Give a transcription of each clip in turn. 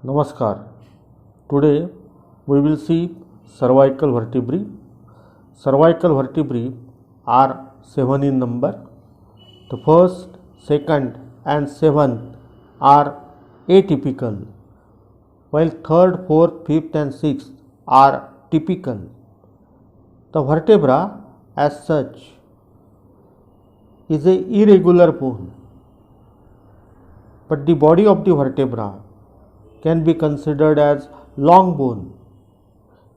Namaskar. Today we will see cervical vertebrae. Cervical vertebrae are 7 in number. The first, second and seventh are atypical, while third, fourth, fifth and sixth are typical. The vertebra as such is a irregular bone, but the body of the vertebra can be considered as long bone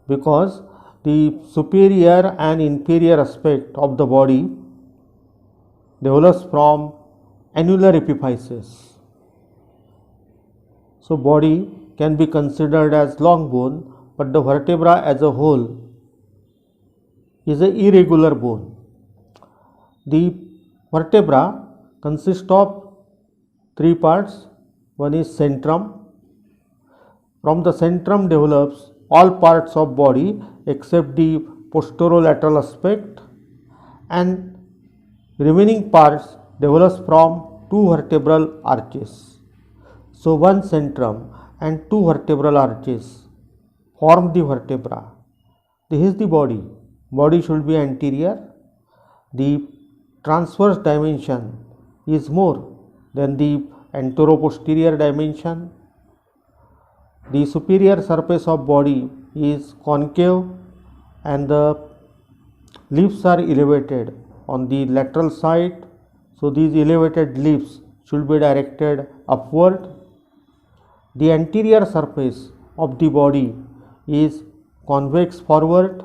because the superior and inferior aspect of the body develops from annular epiphysis. So body can be considered as long bone, but the vertebra as a whole is a irregular bone. The vertebra consists of three parts. One is centrum. From the centrum develops all parts of body except the posterolateral aspect, and remaining parts develops from two vertebral arches. So one centrum and two vertebral arches form the vertebra. This is the body. Body should be anterior. The transverse dimension is more than the anteroposterior dimension. The superior surface of body is concave and the lips are elevated on the lateral side. So these elevated lips should be directed upward. The anterior surface of the body is convex forward,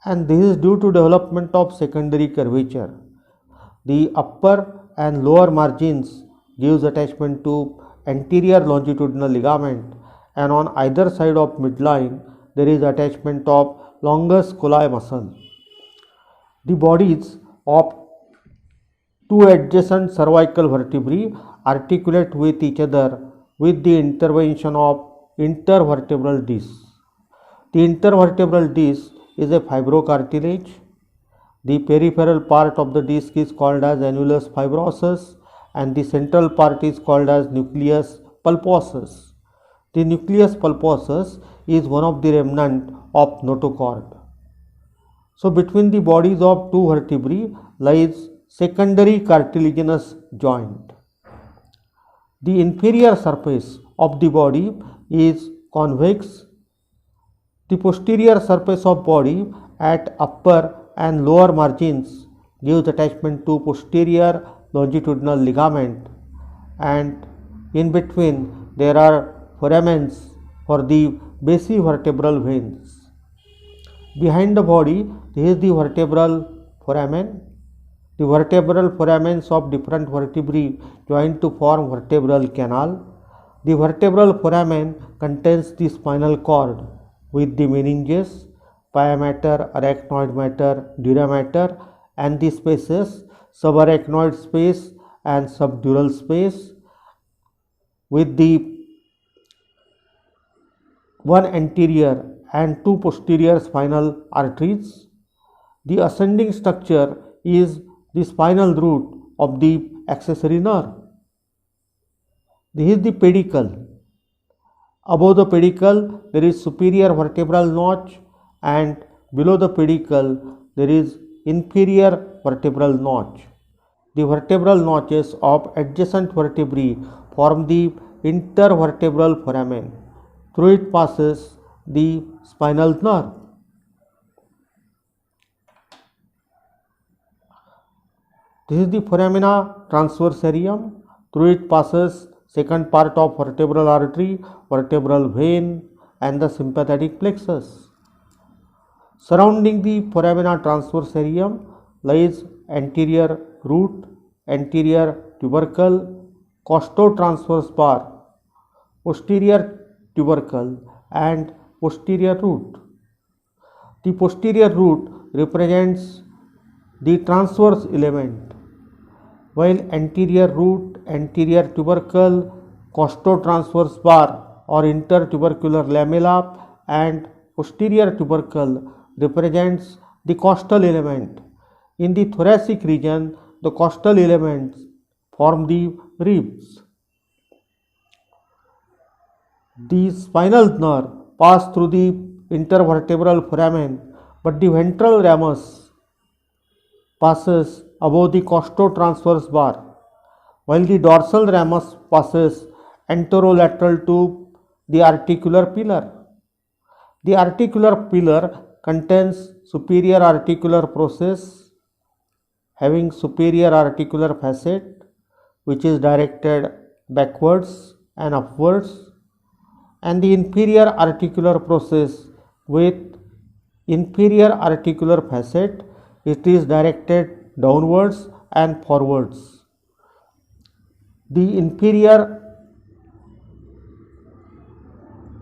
and this is due to development of secondary curvature. The upper and lower margins gives attachment to anterior longitudinal ligament, and on either side of midline there is attachment of longus colli muscle. The bodies of two adjacent cervical vertebrae articulate with each other with the intervention of intervertebral disc. The intervertebral disc is a fibrocartilage. The peripheral part of the disc is called as annulus fibrosus and the central part is called as nucleus pulposus. The nucleus pulposus is one of the remnant of notochord. So between the bodies of two vertebrae lies secondary cartilaginous joint. The inferior surface of the body is convex. The posterior surface of body at upper and lower margins gives attachment to posterior longitudinal ligament, and in between there are foramens for the basivertebral veins. Behind the body there is the vertebral foramen. The vertebral foramens of different vertebrae join to form vertebral canal. The vertebral foramen contains the spinal cord with the meninges, pia mater, arachnoid mater, dura mater, and the spaces subarachnoid space and subdural space with the one anterior and two posterior spinal arteries. The ascending structure is the spinal root of the accessory nerve. This is the pedicle. Above the pedicle there is superior vertebral notch, and below the pedicle there is inferior vertebral notch. The vertebral notches of adjacent vertebrae form the intervertebral foramen. Through it passes the spinal nerve. This is the foramina transversarium. Through it passes second part of vertebral artery, vertebral vein and the sympathetic plexus. Surrounding the foramina transversarium lies anterior root, anterior tubercle, costotransverse bar, posterior tubercle and posterior root. The posterior root represents the transverse element, while anterior root, anterior tubercle, costotransverse bar or intertubercular lamella and posterior tubercle represents the costal element. In the thoracic region, the costal elements form the ribs. The spinal nerve pass through the intervertebral foramen, but the ventral ramus passes above the costotransverse bar, while the dorsal ramus passes anterolateral to the articular pillar. The articular pillar contains superior articular process having superior articular facet, which is directed backwards and upwards, and the inferior articular process with inferior articular facet, it is directed downwards and forwards. The inferior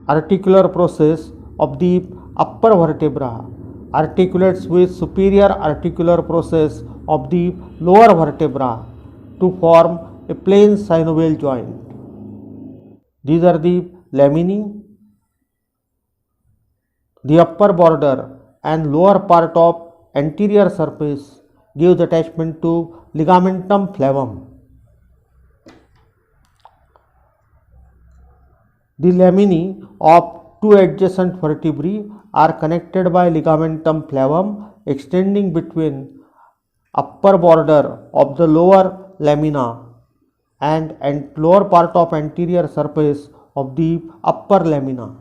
articular process of the upper vertebra articulates with superior articular process of the lower vertebra to form a plain synovial joint. These are the laminae. The upper border and lower part of anterior surface gives attachment to ligamentum flavum. The laminae of two adjacent vertebrae are connected by ligamentum flavum extending between upper border of the lower lamina and lower part of anterior surface of the upper lamina.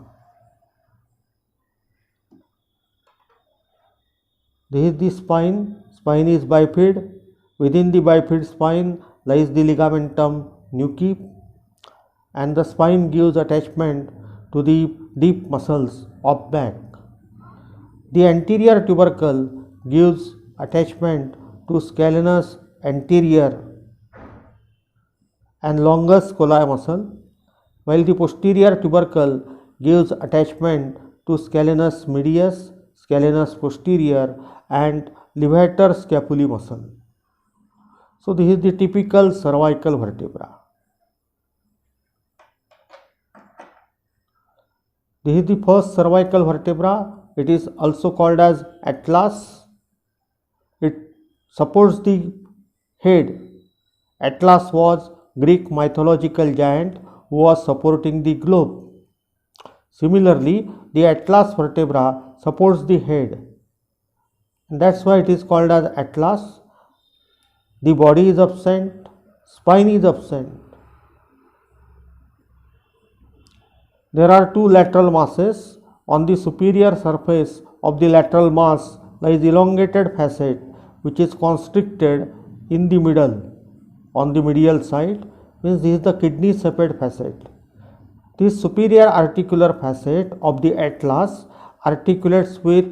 This is the spine. Spine is bifid. Within the bifid spine lies the ligamentum nuchae, and the spine gives attachment to the deep muscles of back. The anterior tubercle gives attachment to scalenus anterior and longus colli muscle, while the posterior tubercle gives attachment to scalenus medius, scalenus posterior and levator scapulae muscle. So this is the typical cervical vertebra. This is the first cervical vertebra. It is also called as atlas. It supports the head. Atlas was Greek mythological giant who was supporting the globe. Similarly, the atlas vertebra supports the head. And that's why it is called as atlas. The body is absent, spine is absent. There are two lateral masses. On the superior surface of the lateral mass lies elongated facet which is constricted in the middle. On the medial side, means this is the kidney shaped facet. This superior articular facet of the atlas articulates with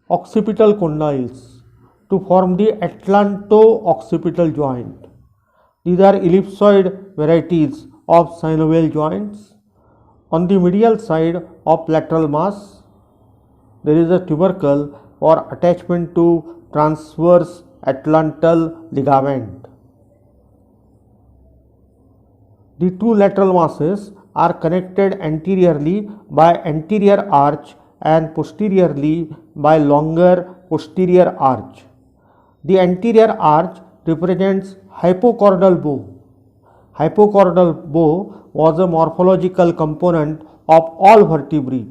occipital condyles to form the atlanto-occipital joint. These are ellipsoid varieties of synovial joints. On the medial side of lateral mass, there is a tubercle for attachment to transverse atlantal ligament. The two lateral masses are connected anteriorly by anterior arch and posteriorly by longer posterior arch. The anterior arch represents hypochordal bow. Hypochordal bow was a morphological component of all vertebrae,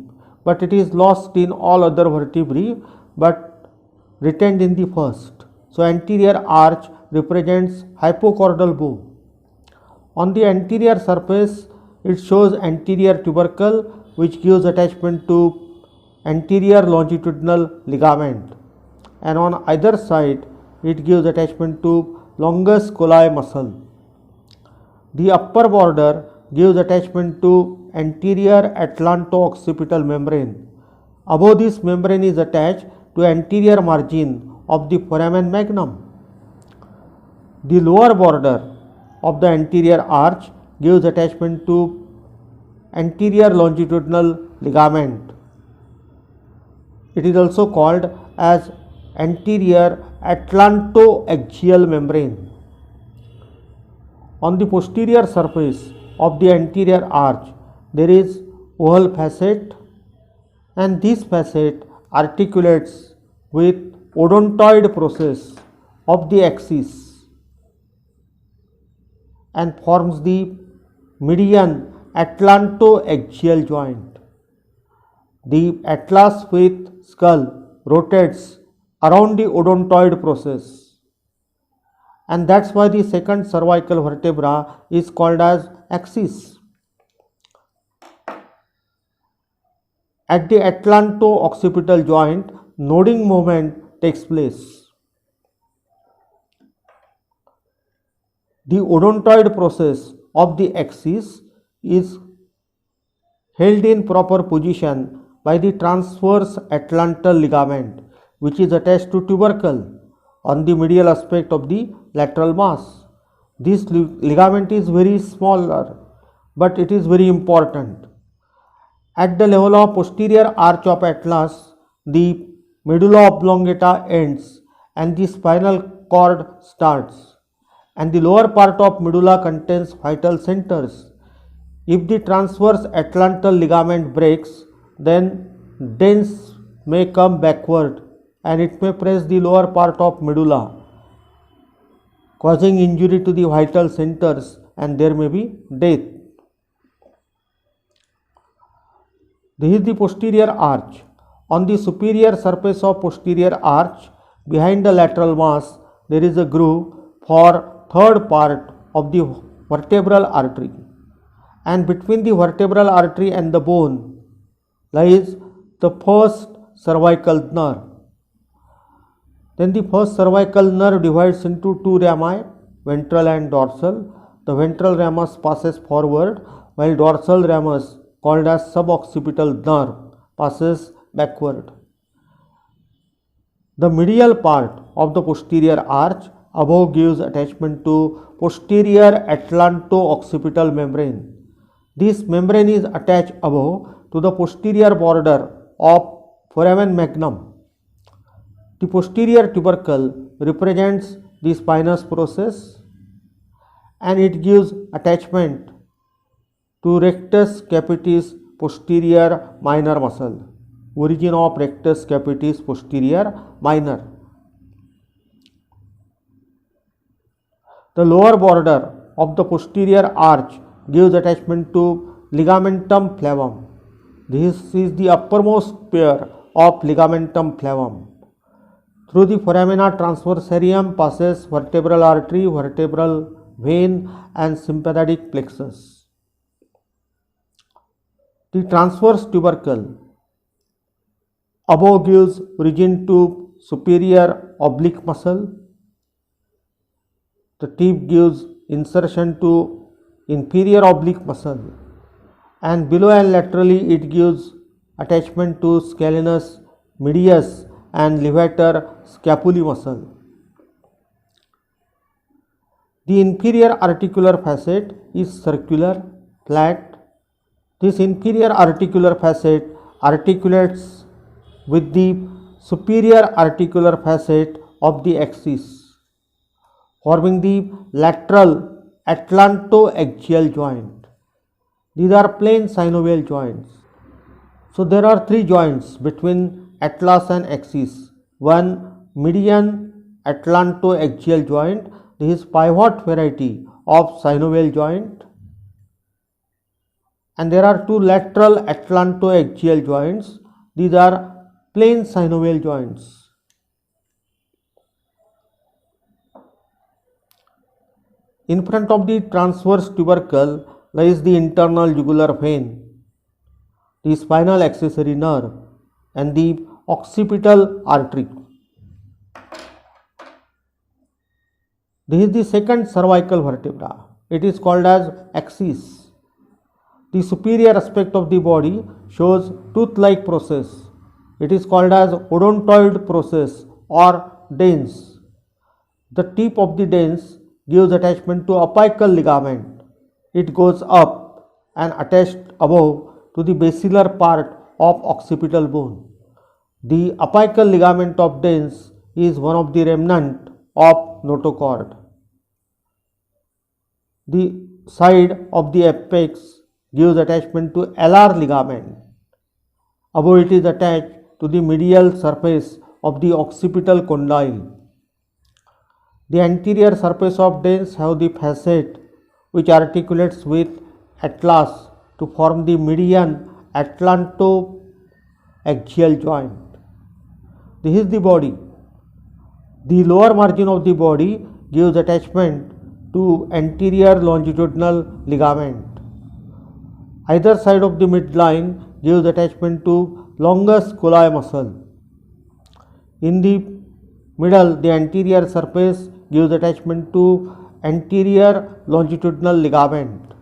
but it is lost in all other vertebrae but retained in the first. So anterior arch represents hypochordal bow. On the anterior surface, it shows anterior tubercle which gives attachment to anterior longitudinal ligament, and on either side it gives attachment to longus colli muscle. The upper border gives attachment to anterior atlanto-occipital membrane. Above this membrane is attached to anterior margin of the foramen magnum. The lower border of the anterior arch gives attachment to anterior longitudinal ligament. It is also called as anterior atlantoaxial membrane. On the posterior surface of the anterior arch, there is oval facet, and this facet articulates with odontoid process of the axis and forms the median atlantoaxial joint. The atlas with skull rotates around the odontoid process, and that's why the second cervical vertebra is called as axis. At the atlanto-occipital joint, noding movement takes place. The odontoid process of the axis is held in proper position by the transverse atlantal ligament, which is attached to tubercle on the medial aspect of the lateral mass. This ligament is very smaller, but it is very important. At the level of posterior arch of atlas, the medulla oblongata ends and the spinal cord starts, and the lower part of medulla contains vital centers. If the transverse atlantal ligament breaks, then dens may come backward and it may press the lower part of medulla, causing injury to the vital centers, and there may be death. This is the posterior arch. On the superior surface of posterior arch, behind the lateral mass, there is a groove for third part of the vertebral artery, and between the vertebral artery and the bone lies the first cervical nerve. Then the first cervical nerve divides into two rami, ventral and dorsal. The ventral ramus passes forward, while dorsal ramus, called as suboccipital nerve, passes backward. The medial part of the posterior arch above gives attachment to posterior atlanto-occipital membrane. This membrane is attached above to the posterior border of foramen magnum. The posterior tubercle represents the spinous process, and it gives attachment to rectus capitis posterior minor muscle. Origin of rectus capitis posterior minor. The lower border of the posterior arch gives attachment to ligamentum flavum. This is the uppermost pair of ligamentum flavum. Through the foramina transversarium passes vertebral artery, vertebral vein, and sympathetic plexus. The transverse tubercle above gives origin to superior oblique muscle. The tip gives insertion to inferior oblique muscle, and below and laterally it gives attachment to scalenus medius and levator scapulae muscle. The inferior articular facet is circular, flat. This inferior articular facet articulates with the superior articular facet of the axis, forming the lateral atlantoaxial joint. These are plain synovial joints. So there are three joints between atlas and axis. One, median atlantoaxial joint. This is pivot variety of synovial joint. And there are two lateral atlantoaxial joints. These are plain synovial joints. In front of the transverse tubercle lies the internal jugular vein, the spinal accessory nerve, and the occipital artery. This is the second cervical vertebra. It is called as axis. The superior aspect of the body shows tooth-like process. It is called as odontoid process or dens. The tip of the dens gives attachment to apical ligament. It goes up and attached above to the basilar part of occipital bone. The apical ligament of dens is one of the remnant of notochord. The side of the apex gives attachment to alar ligament. Above it is attached to the medial surface of the occipital condyle. The anterior surface of dens have the facet which articulates with atlas to form the median atlantoaxial joint. This is the body. The lower margin of the body gives attachment to anterior longitudinal ligament. Either side of the midline gives attachment to longus colli muscle. In the middle, the anterior surface gives attachment to anterior longitudinal ligament.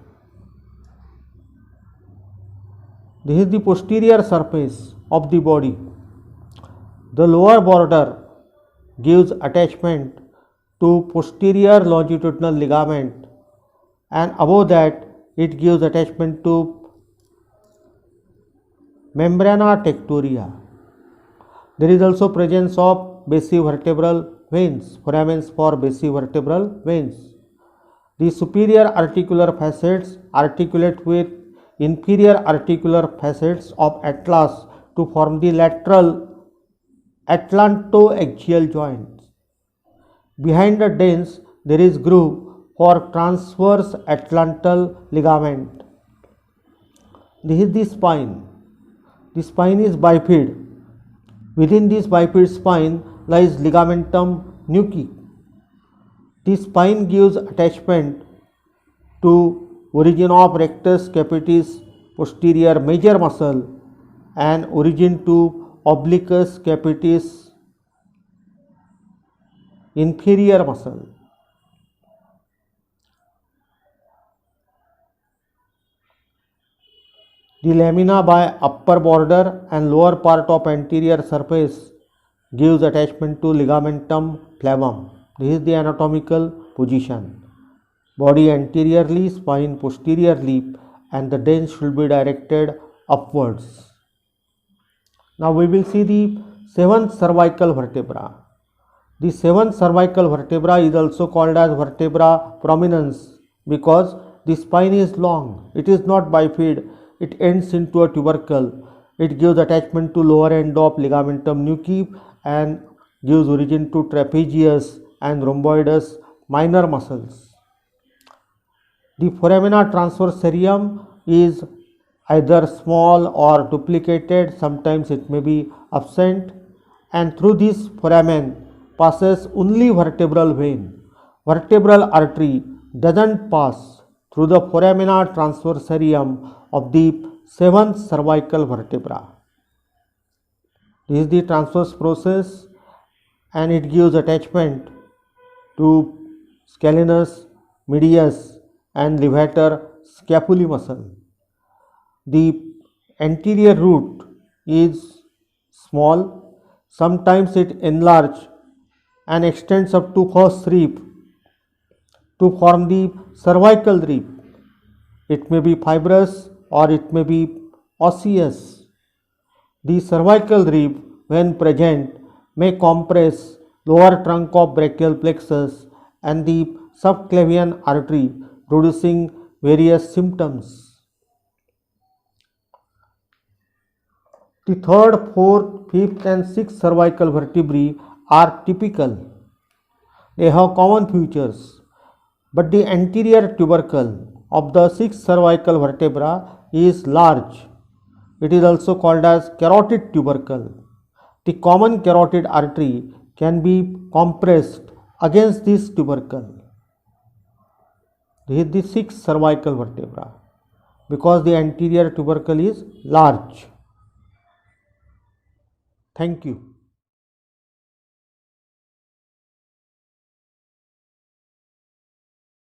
This is the posterior surface of the body. The lower border gives attachment to posterior longitudinal ligament, and above that it gives attachment to membrana tectoria. There is also presence of basivertebral veins, foramens for basivertebral veins. The superior articular facets articulate with inferior articular facets of atlas to form the lateral atlantoaxial joints. Behind the dens there is groove for transverse atlantal ligament. This is the spine. The spine is bifid. Within this bifid spine lies ligamentum nuchae. The spine gives attachment to origin of rectus capitis posterior major muscle and origin to obliquus capitis inferior muscle. The lamina by upper border and lower part of anterior surface gives attachment to ligamentum flavum. This is the anatomical position. Body anteriorly, spine posteriorly, and the dens should be directed upwards. Now we will see the seventh cervical vertebra. The seventh cervical vertebra is also called as vertebra prominens because the spine is long. It is not bifid. It ends into a tubercle. It gives attachment to lower end of ligamentum nuchae and gives origin to trapezius and rhomboidus minor muscles. The foramina transversarium is either small or duplicated, sometimes it may be absent, and through this foramen passes only vertebral vein. Vertebral artery doesn't pass through the foramina transversarium of the seventh cervical vertebra. This is the transverse process and it gives attachment to scalenus, medius and levator scapulae muscle. The anterior root is small, sometimes it enlarges and extends up to first rib to form the cervical rib. It may be fibrous or it may be osseous. The cervical rib, when present, may compress lower trunk of brachial plexus and the subclavian artery, producing various symptoms. The third, fourth, fifth and sixth cervical vertebrae are typical. They have common features, but the anterior tubercle of the sixth cervical vertebra is large. It is also called as carotid tubercle. The common carotid artery can be compressed against this tubercle. This is the sixth cervical vertebra because the anterior tubercle is large. Thank you.